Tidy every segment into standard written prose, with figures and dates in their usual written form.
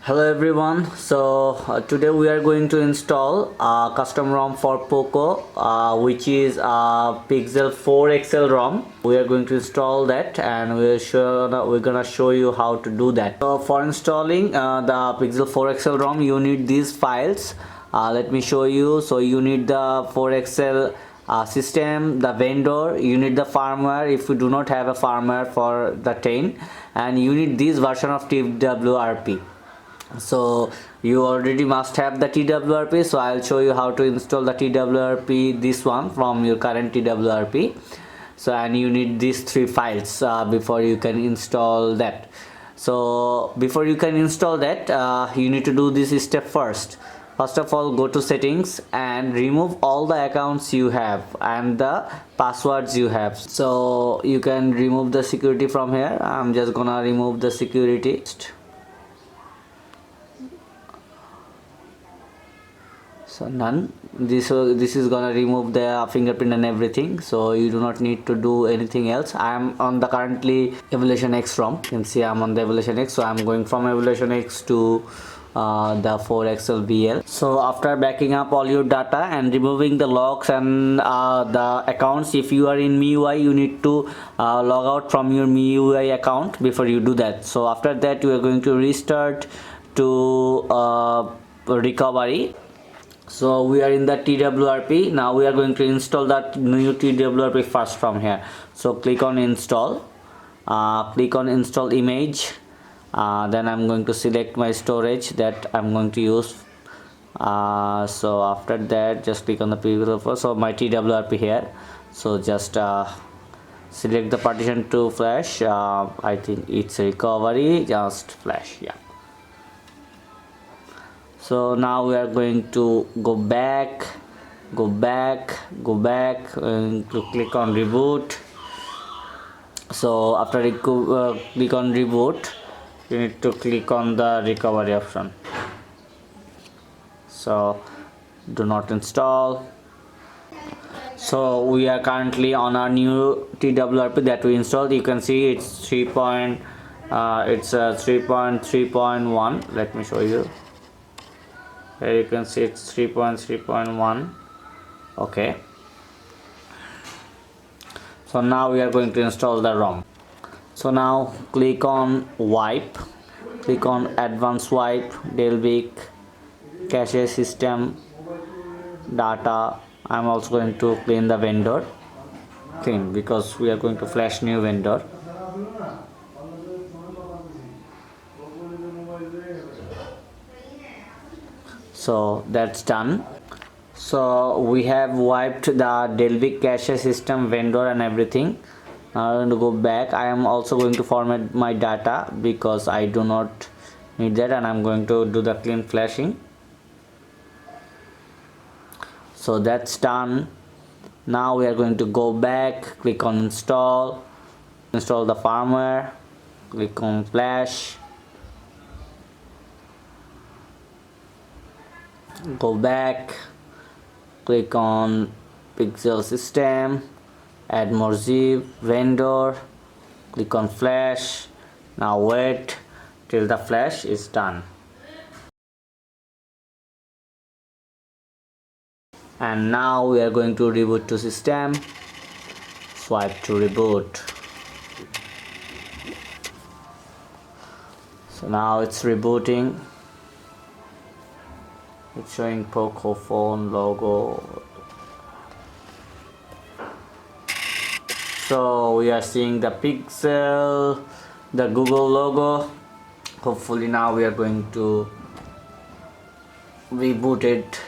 Hello everyone. Today we are going to install a custom ROM for Poco, which is a Pixel 4 XL ROM. We are going to install that, and we're gonna show you how to do that. So for installing the Pixel 4 XL ROM, you need these files. Let me show you. So you need the 4XL system, the vendor, you need the firmware if you do not have a firmware for the 10, and you need this version of TWRP. So you already must have the TWRP, so I'll show you how to install the TWRP, this one from your current TWRP. So, and you need these three files before you can install that. So before you can install that, you need to do this step first. First of all, go to settings and remove all the accounts you have and the passwords you have. So you can remove the security from here. I'm just gonna remove the security. So none. This is gonna remove the fingerprint and everything, so you do not need to do anything else. I am on the currently Evolution X ROM. You can see I'm on the Evolution X, so I'm going from Evolution X to the 4XL VL. So after backing up all your data and removing the logs and the accounts, if you are in MIUI, you need to log out from your MIUI account before you do that. So after that, you are going to restart to recovery. So we are in the TWRP. Now we are going to install that new TWRP first from here. So click on install, click on install image, then I'm going to select my storage that I'm going to use. So after that, just click on the preview. So my TWRP here, so just select the partition to flash. I think it's recovery, just flash. Yeah. So now we are going to go back, and to click on reboot. So after click on reboot, you need to click on the recovery option. So do not install. So we are currently on our new TWRP that we installed. You can see it's 3.3.1. Let me show you. Here you can see it's 3.3.1. okay. So now we are going to install the ROM. So now click on wipe, click on advanced wipe, Delvic, cache system, data. I'm also going to clean the vendor, because we are going to flash new vendor. So that's done. So we have wiped the Delvic cache system, vendor and everything. Now I'm going to go back. I am also going to format my data because I do not need that, and I'm going to do the clean flashing. So that's done. Now we are going to go back, click on install the firmware, click on flash, go back, click on Pixel system, add more zip, vendor, click on flash. Now wait till the flash is done, and now we are going to reboot to system, swipe to reboot. So now it's rebooting. It's showing Poco phone logo. So we are seeing the Pixel, the Google logo. Hopefully now we are going to reboot it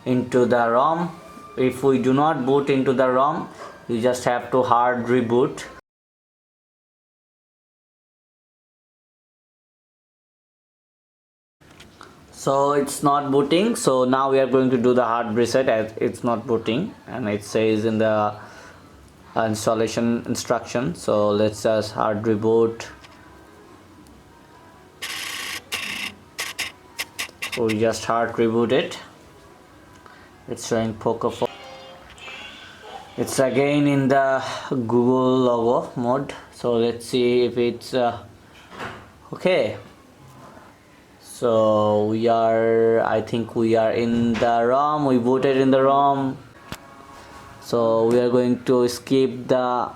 into the ROM. If we do not boot into the ROM, you just have to hard reboot. So it's not booting. So now we are going to do the hard reset, as it's not booting and it says in the installation instruction. So let's just hard reboot. So we just hard reboot it. It's showing Poco F1. It's again in the Google logo mode. So let's see if it's okay. So we are, I think we are in the ROM. We booted in the ROM. So we are going to skip the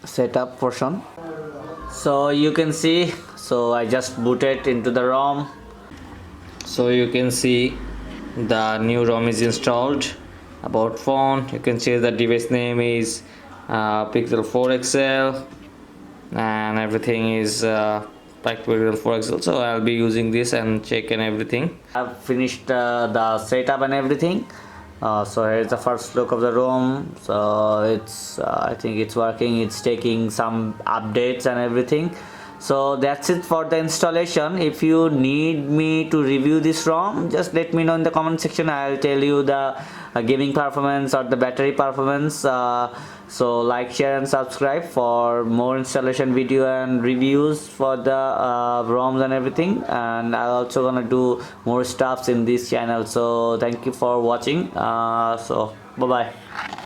setup portion. So you can see, so I just booted into the ROM. So you can see the new ROM is installed. About phone, you can see the device name is Pixel 4 XL, and everything is like Pixel 4 XL. So I'll be using this and check and everything. I've finished the setup and everything. So here's the first look of the ROM. So it's I think it's working. It's taking some updates and everything. So that's it for the installation. If you need me to review this ROM, just let me know in the comment section. I'll tell you the gaming performance or the battery performance. So like, share and subscribe for more installation video and reviews for the ROMs and everything. And I'm also gonna do more stuffs in this channel. So thank you for watching. So bye bye.